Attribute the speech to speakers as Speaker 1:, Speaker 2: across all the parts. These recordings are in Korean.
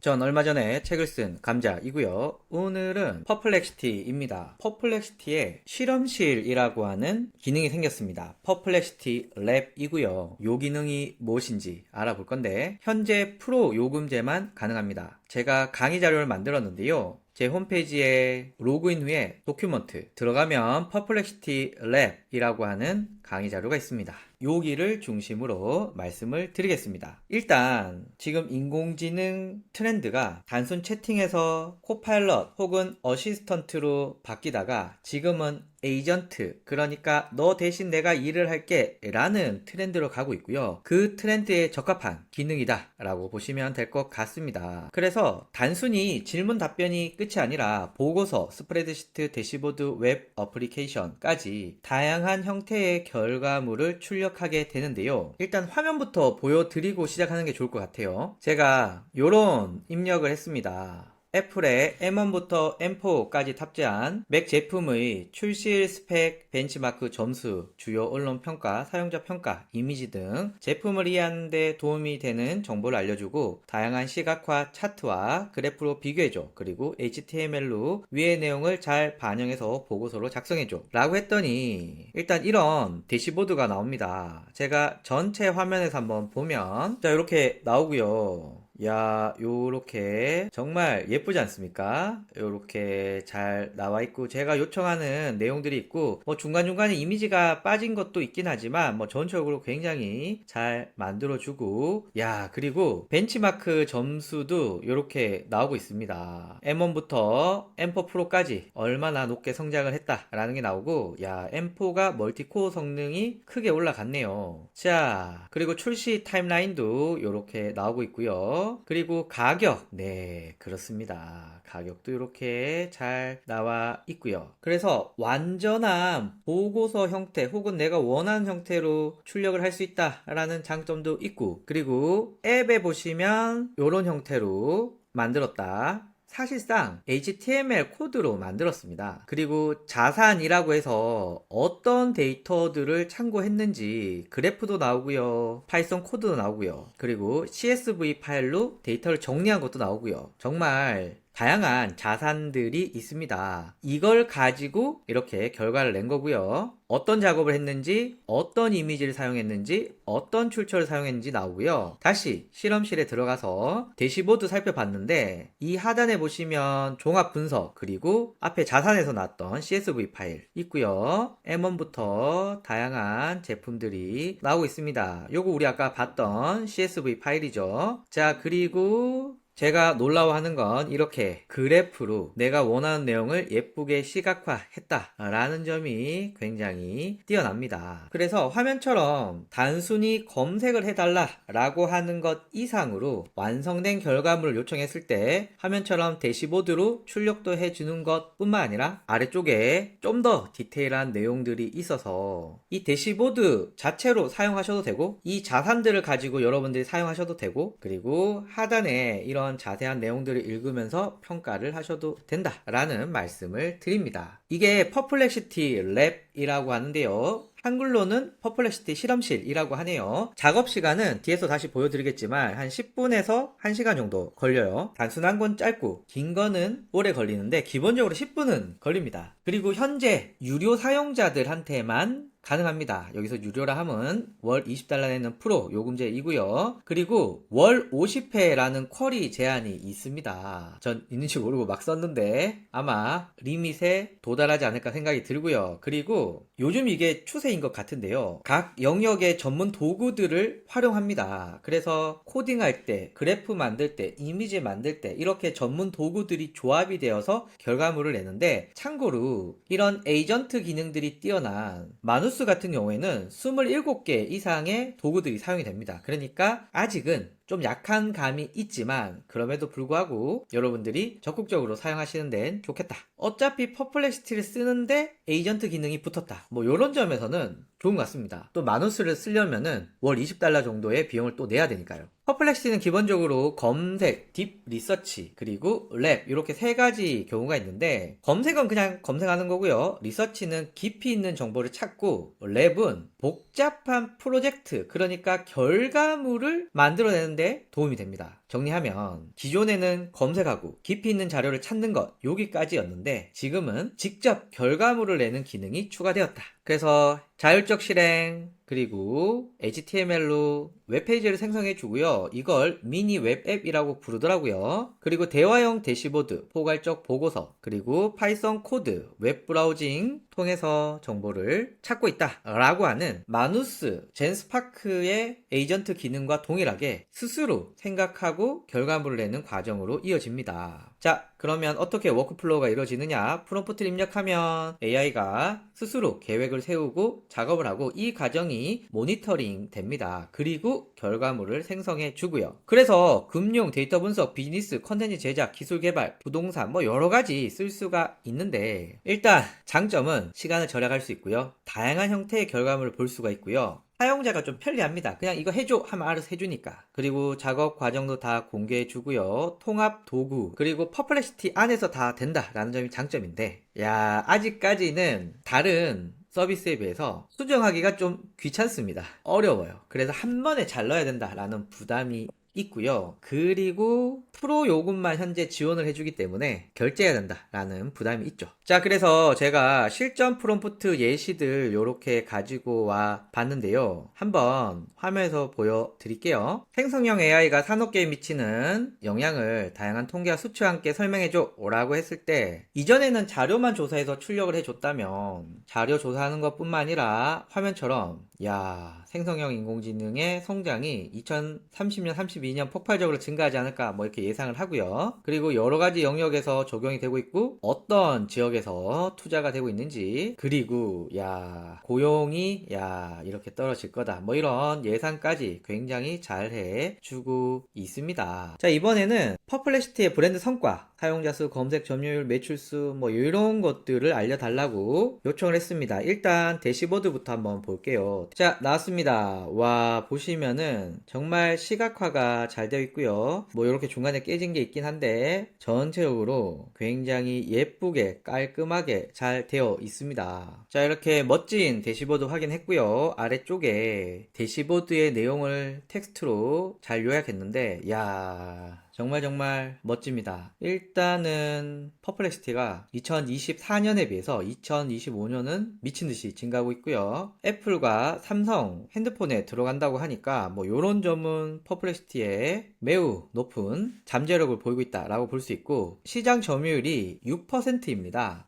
Speaker 1: 전 얼마 전에 책을 쓴 감자이고요. 오늘은 퍼플렉시티입니다. 퍼플렉시티에 실험실이라고 하는 기능이 생겼습니다. 퍼플렉시티 랩이고요. 요 기능이 무엇인지 알아볼 건데 현재 프로 요금제만 가능합니다. 제가 강의 자료를 만들었는데요. 제 홈페이지에 로그인 후에 도큐먼트 들어가면 퍼플렉시티 랩이라고 하는 강의 자료가 있습니다. 여기를 중심으로 말씀을 드리겠습니다. 일단 지금 인공지능 트렌드가 단순 채팅에서 코파일럿 혹은 어시스턴트로 바뀌다가 지금은 에이전트, 그러니까 너 대신 내가 일을 할게 라는 트렌드로 가고 있고요. 그 트렌드에 적합한 기능이다 라고 보시면 될 것 같습니다. 그래서 단순히 질문 답변이 끝이 아니라 보고서, 스프레드시트, 대시보드, 웹 어플리케이션까지 다양한 형태의 결과물을 출력하게 되는데요. 일단 화면부터 보여드리고 시작하는 게 좋을 것 같아요. 제가 요런 입력을 했습니다. 애플의 M1부터 M4까지 탑재한 맥 제품의 출시일 스펙, 벤치마크 점수, 주요 언론 평가, 사용자 평가, 이미지 등 제품을 이해하는 데 도움이 되는 정보를 알려주고 다양한 시각화 차트와 그래프로 비교해줘. 그리고 HTML로 위의 내용을 잘 반영해서 보고서로 작성해줘 라고 했더니 일단 이런 대시보드가 나옵니다. 제가 전체 화면에서 한번 보면 자 이렇게 나오고요. 야, 요렇게 정말 예쁘지 않습니까? 요렇게 잘 나와 있고 제가 요청하는 내용들이 있고 뭐 중간중간에 이미지가 빠진 것도 있긴 하지만 뭐 전체적으로 굉장히 잘 만들어 주고 야, 그리고 벤치마크 점수도 요렇게 나오고 있습니다. M1부터 M4 프로까지 얼마나 높게 성장을 했다라는 게 나오고 야, M4가 멀티코어 성능이 크게 올라갔네요. 자, 그리고 출시 타임라인도 요렇게 나오고 있고요. 그리고 가격, 네, 그렇습니다. 가격도 이렇게 잘 나와 있고요. 그래서 완전한 보고서 형태 혹은 내가 원하는 형태로 출력을 할 수 있다라는 장점도 있고, 그리고 앱에 보시면 이런 형태로 만들었다. 사실상 HTML 코드로 만들었습니다. 그리고 자산이라고 해서 어떤 데이터들을 참고했는지 그래프도 나오고요. 파이썬 코드도 나오고요. 그리고 CSV 파일로 데이터를 정리한 것도 나오고요. 정말 다양한 자산들이 있습니다. 이걸 가지고 이렇게 결과를 낸 거고요. 어떤 작업을 했는지, 어떤 이미지를 사용했는지, 어떤 출처를 사용했는지 나오고요. 다시 실험실에 들어가서 대시보드 살펴봤는데 이 하단에 보시면 종합 분석 그리고 앞에 자산에서 나왔던 CSV 파일 있고요. M1부터 다양한 제품들이 나오고 있습니다. 요거 우리 아까 봤던 CSV 파일이죠. 자, 그리고 제가 놀라워하는 건 이렇게 그래프로 내가 원하는 내용을 예쁘게 시각화했다 라는 점이 굉장히 뛰어납니다. 그래서 화면처럼 단순히 검색을 해달라 라고 하는 것 이상으로 완성된 결과물을 요청했을 때 화면처럼 대시보드로 출력도 해주는 것 뿐만 아니라 아래쪽에 좀 더 디테일한 내용들이 있어서 이 대시보드 자체로 사용하셔도 되고 이 자산들을 가지고 여러분들이 사용하셔도 되고 그리고 하단에 이런 자세한 내용들을 읽으면서 평가를 하셔도 된다라는 말씀을 드립니다. 이게 퍼플렉시티 랩이라고 하는데요. 한글로는 퍼플렉시티 실험실이라고 하네요. 작업 시간은 뒤에서 다시 보여드리겠지만 한 10분에서 1시간 정도 걸려요. 단순한 건 짧고 긴 거는 오래 걸리는데 기본적으로 10분은 걸립니다. 그리고 현재 유료 사용자들한테만 가능합니다. 여기서 유료라 함은 월 20달러 내는 프로 요금제이고요. 그리고 월 50회라는 쿼리 제한이 있습니다. 전 있는지 모르고 막 썼는데 아마 리밋에 도달하지 않을까 생각이 들고요. 그리고 요즘 이게 추세인 것 같은데요. 각 영역의 전문 도구들을 활용합니다. 그래서 코딩할 때, 그래프 만들 때, 이미지 만들 때 이렇게 전문 도구들이 조합이 되어서 결과물을 내는데 참고로 이런 에이전트 기능들이 뛰어난 마누스 같은 경우에는 27개 이상의 도구들이 사용이 됩니다. 그러니까 아직은 좀 약한 감이 있지만 그럼에도 불구하고 여러분들이 적극적으로 사용하시는 데는 좋겠다. 어차피 퍼플렉시티를 쓰는데 에이전트 기능이 붙었다. 뭐 이런 점에서는 좋은 것 같습니다. 또 마누스를 쓰려면은 월 20달러 정도의 비용을 또 내야 되니까요. 퍼플렉시티는 기본적으로 검색, 딥 리서치, 그리고 랩 이렇게 세 가지 경우가 있는데 검색은 그냥 검색하는 거고요. 리서치는 깊이 있는 정보를 찾고 랩은 복잡한 프로젝트, 그러니까 결과물을 만들어내는데 도움이 됩니다. 정리하면 기존에는 검색하고 깊이 있는 자료를 찾는 것 여기까지였는데 지금은 직접 결과물을 내는 기능이 추가되었다. 그래서 자율적 실행 그리고 HTML로 웹페이지를 생성해 주고요. 이걸 미니 웹앱이라고 부르더라고요. 그리고 대화형 대시보드, 포괄적 보고서, 그리고 파이썬 코드, 웹 브라우징 통해서 정보를 찾고 있다 라고 하는 마누스, 젠스파크의 에이전트 기능과 동일하게 스스로 생각하고 결과물을 내는 과정으로 이어집니다. 자, 그러면 어떻게 워크플로우가 이루어지느냐? 프롬프트를 입력하면 AI가 스스로 계획을 세우고 작업을 하고 이 과정이 모니터링 됩니다. 그리고 결과물을 생성해 주고요. 그래서 금융, 데이터 분석, 비즈니스, 컨텐츠 제작, 기술 개발, 부동산 뭐 여러 가지 쓸 수가 있는데 일단 장점은 시간을 절약할 수 있고요. 다양한 형태의 결과물을 볼 수가 있고요. 사용자가 좀 편리합니다. 그냥 이거 해줘 하면 알아서 해주니까. 그리고 작업 과정도 다 공개해 주고요. 통합 도구 그리고 퍼플렉시티 안에서 다 된다라는 점이 장점인데 야 아직까지는 다른 서비스에 비해서 수정하기가 좀 귀찮습니다. 어려워요. 그래서 한 번에 잘 넣어야 된다라는 부담이 있고요. 그리고 프로 요금만 현재 지원을 해주기 때문에 결제해야 된다라는 부담이 있죠. 자, 그래서 제가 실전 프롬프트 예시들 요렇게 가지고 와 봤는데요. 한번 화면에서 보여드릴게요. 생성형 AI가 산업계에 미치는 영향을 다양한 통계와 수치와 함께 설명해줘 라고 했을 때 이전에는 자료만 조사해서 출력을 해줬다면 자료 조사하는 것 뿐만 아니라 화면처럼 야 생성형 인공지능의 성장이 2030년 32년 폭발적으로 증가하지 않을까 뭐 이렇게 예상을 하고요. 그리고 여러 가지 영역에서 적용이 되고 있고 어떤 지역에서 투자가 되고 있는지 그리고 야 고용이 야 이렇게 떨어질 거다 뭐 이런 예상까지 굉장히 잘 해주고 있습니다. 자 이번에는 퍼플렉시티의 브랜드 성과 사용자 수, 검색 점유율, 매출 수 뭐 이런 것들을 알려달라고 요청을 했습니다. 일단 대시보드부터 한번 볼게요. 자 나왔습니다. 와 보시면은 정말 시각화가 잘 되어 있고요. 뭐 이렇게 중간에 깨진 게 있긴 한데 전체적으로 굉장히 예쁘게 깔끔하게 잘 되어 있습니다. 자 이렇게 멋진 대시보드 확인했고요. 아래쪽에 대시보드의 내용을 텍스트로 잘 요약했는데 야 정말 멋집니다. 일단은 퍼플렉시티가 2024년에 비해서 2025년은 미친듯이 증가하고 있고요. 애플과 삼성 핸드폰에 들어간다고 하니까 뭐 요런 점은 퍼플렉시티에 매우 높은 잠재력을 보이고 있다라고 볼 수 있고 시장 점유율이 6%입니다.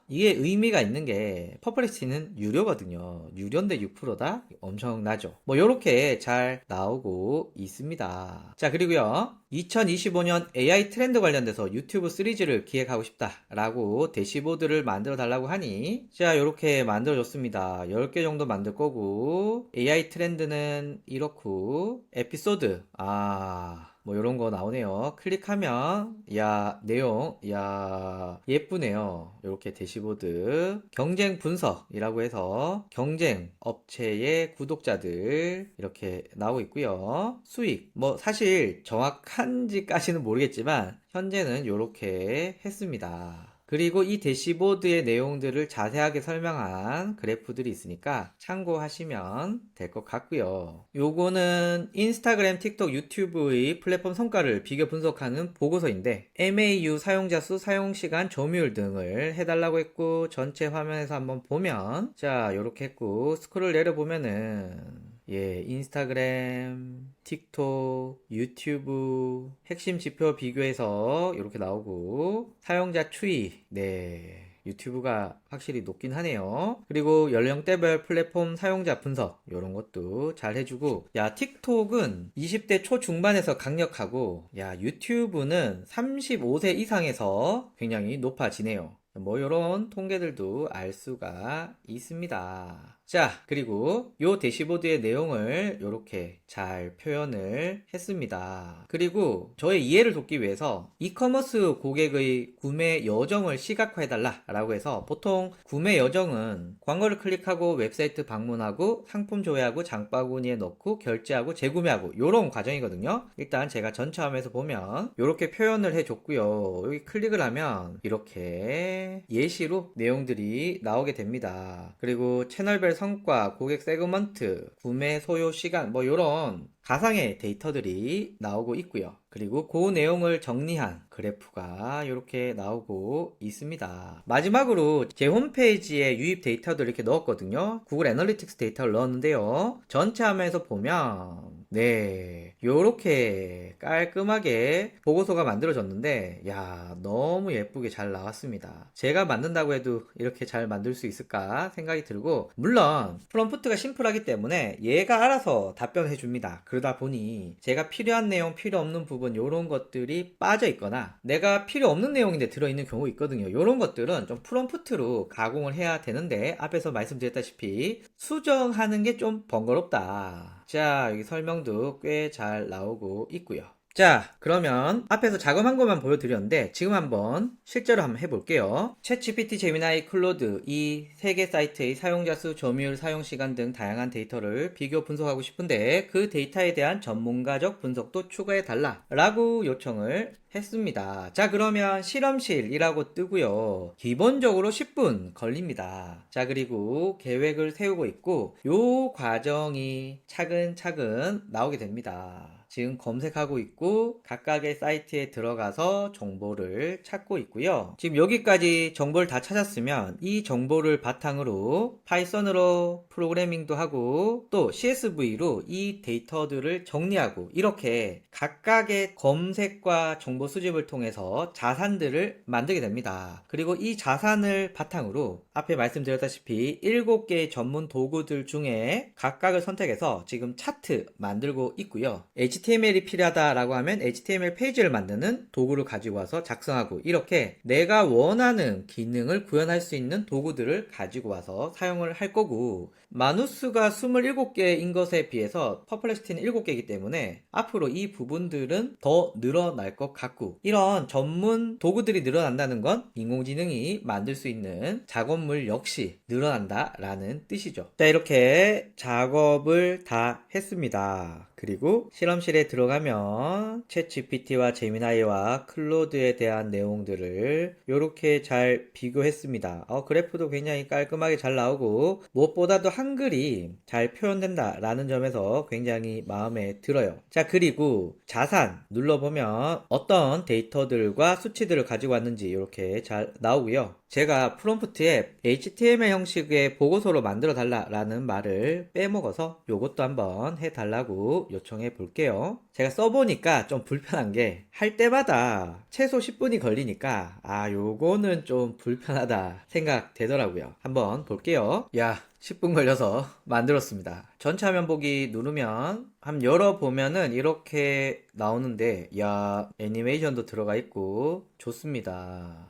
Speaker 1: 이게 의미가 있는 게 퍼플렉시티는 유료거든요. 유료인데 6%다? 엄청나죠. 뭐 요렇게 잘 나오고 있습니다. 자 그리고요 2025년 AI 트렌드 관련돼서 유튜브 시리즈를 기획하고 싶다라고 대시보드를 만들어 달라고 하니 자 이렇게 만들어 줬습니다. 10개 정도 만들 거고 AI 트렌드는 이렇고 에피소드 뭐 이런 거 나오네요. 클릭하면 야 내용 야 예쁘네요. 이렇게 대시보드 경쟁 분석이라고 해서 경쟁 업체의 구독자들 이렇게 나오고 있고요. 수익 뭐 사실 정확한지까지는 모르겠지만 현재는 이렇게 했습니다. 그리고 이 대시보드의 내용들을 자세하게 설명한 그래프들이 있으니까 참고하시면 될 것 같고요. 요거는 인스타그램, 틱톡, 유튜브의 플랫폼 성과를 비교 분석하는 보고서인데 MAU 사용자 수, 사용시간, 점유율 등을 해달라고 했고 전체 화면에서 한번 보면 자 요렇게 했고 스크롤 내려보면은 예, 인스타그램, 틱톡, 유튜브 핵심 지표 비교해서 이렇게 나오고 사용자 추이 네 유튜브가 확실히 높긴 하네요. 그리고 연령대별 플랫폼 사용자 분석 이런 것도 잘 해주고 야 틱톡은 20대 초중반에서 강력하고 야 유튜브는 35세 이상에서 굉장히 높아지네요. 뭐 이런 통계들도 알 수가 있습니다. 자 그리고 요 대시보드의 내용을 이렇게 잘 표현을 했습니다. 그리고 저의 이해를 돕기 위해서 이커머스 고객의 구매 여정을 시각화해달라 라고 해서 보통 구매 여정은 광고를 클릭하고 웹사이트 방문하고 상품 조회하고 장바구니에 넣고 결제하고 재구매하고 요런 과정이거든요. 일단 제가 전체 화면에서 보면 이렇게 표현을 해줬고요. 여기 클릭을 하면 이렇게 예시로 내용들이 나오게 됩니다. 그리고 채널별 성과, 고객 세그먼트, 구매 소요 시간 뭐 이런 가상의 데이터들이 나오고 있고요. 그리고 그 내용을 정리한 그래프가 이렇게 나오고 있습니다. 마지막으로 제 홈페이지에 유입 데이터들을 이렇게 넣었거든요. 구글 애널리틱스 데이터를 넣었는데요. 전체 화면에서 보면 네, 요렇게 깔끔하게 보고서가 만들어졌는데 야, 너무 예쁘게 잘 나왔습니다. 제가 만든다고 해도 이렇게 잘 만들 수 있을까 생각이 들고, 물론 프롬프트가 심플하기 때문에 얘가 알아서 답변해 줍니다. 그러다 보니 제가 필요한 내용, 필요 없는 부분 요런 것들이 빠져 있거나 내가 필요 없는 내용인데 들어있는 경우 있거든요. 요런 것들은 좀 프롬프트로 가공을 해야 되는데, 앞에서 말씀드렸다시피 수정하는 게 좀 번거롭다. 자, 여기 설명도 꽤 잘 나오고 있고요. 자, 그러면 앞에서 작업한 것만 보여드렸는데 지금 한번 실제로 한번 해볼게요. 챗GPT, 제미나이, 클로드 이 세 개 사이트의 사용자 수, 점유율, 사용 시간 등 다양한 데이터를 비교 분석하고 싶은데 그 데이터에 대한 전문가적 분석도 추가해 달라 라고 요청을 했습니다. 자, 그러면 실험실이라고 뜨고요. 기본적으로 10분 걸립니다. 자, 그리고 계획을 세우고 있고 요 과정이 차근차근 나오게 됩니다. 지금 검색하고 있고 각각의 사이트에 들어가서 정보를 찾고 있고요. 지금 여기까지 정보를 다 찾았으면 이 정보를 바탕으로 파이썬으로 프로그래밍도 하고 또 CSV로 이 데이터들을 정리하고 이렇게 각각의 검색과 정보 수집을 통해서 자산들을 만들게 됩니다. 그리고 이 자산을 바탕으로 앞에 말씀드렸다시피 7개의 전문 도구들 중에 각각을 선택해서 지금 차트 만들고 있고요. HTML이 필요하다라고 하면 HTML 페이지를 만드는 도구를 가지고 와서 작성하고, 이렇게 내가 원하는 기능을 구현할 수 있는 도구들을 가지고 와서 사용을 할 거고, 마누스가 27개인 것에 비해서 퍼플렉시티는 7개이기 때문에 앞으로 이 부분들은 더 늘어날 것 같고, 이런 전문 도구들이 늘어난다는 건 인공지능이 만들 수 있는 작업물 역시 늘어난다라는 뜻이죠. 자, 이렇게 작업을 다 했습니다. 그리고 실험실에 들어가면 챗GPT와 제미나이와 클로드에 대한 내용들을 이렇게 잘 비교했습니다. 그래프도 굉장히 깔끔하게 잘 나오고 무엇보다도 한글이 잘 표현된다 라는 점에서 굉장히 마음에 들어요. 자, 그리고 자산 눌러보면 어떤 데이터들과 수치들을 가지고 왔는지 이렇게 잘 나오고요. 제가 프롬프트에 HTML 형식의 보고서로 만들어 달라라는 말을 빼먹어서 요것도 한번 해달라고 요청해 볼게요. 제가 써보니까 좀 불편한 게 할 때마다 최소 10분이 걸리니까 요거는 좀 불편하다 생각되더라고요. 한번 볼게요. 야, 10분 걸려서 만들었습니다. 전체 화면 보기 누르면 한번 열어보면은 이렇게 나오는데, 야, 애니메이션도 들어가 있고 좋습니다.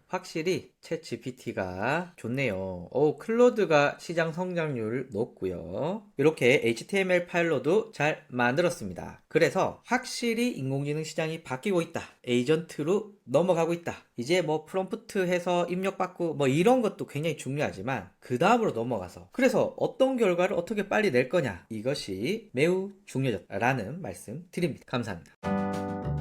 Speaker 1: 확실히 챗 GPT가 좋네요. 클로드가 시장 성장률 높고요. 이렇게 HTML 파일로도 잘 만들었습니다. 그래서 확실히 인공지능 시장이 바뀌고 있다. 에이전트로 넘어가고 있다. 이제 뭐 프롬프트 해서 입력받고 뭐 이런 것도 굉장히 중요하지만 그 다음으로 넘어가서 그래서 어떤 결과를 어떻게 빨리 낼 거냐, 이것이 매우 중요하다라는 말씀 드립니다. 감사합니다.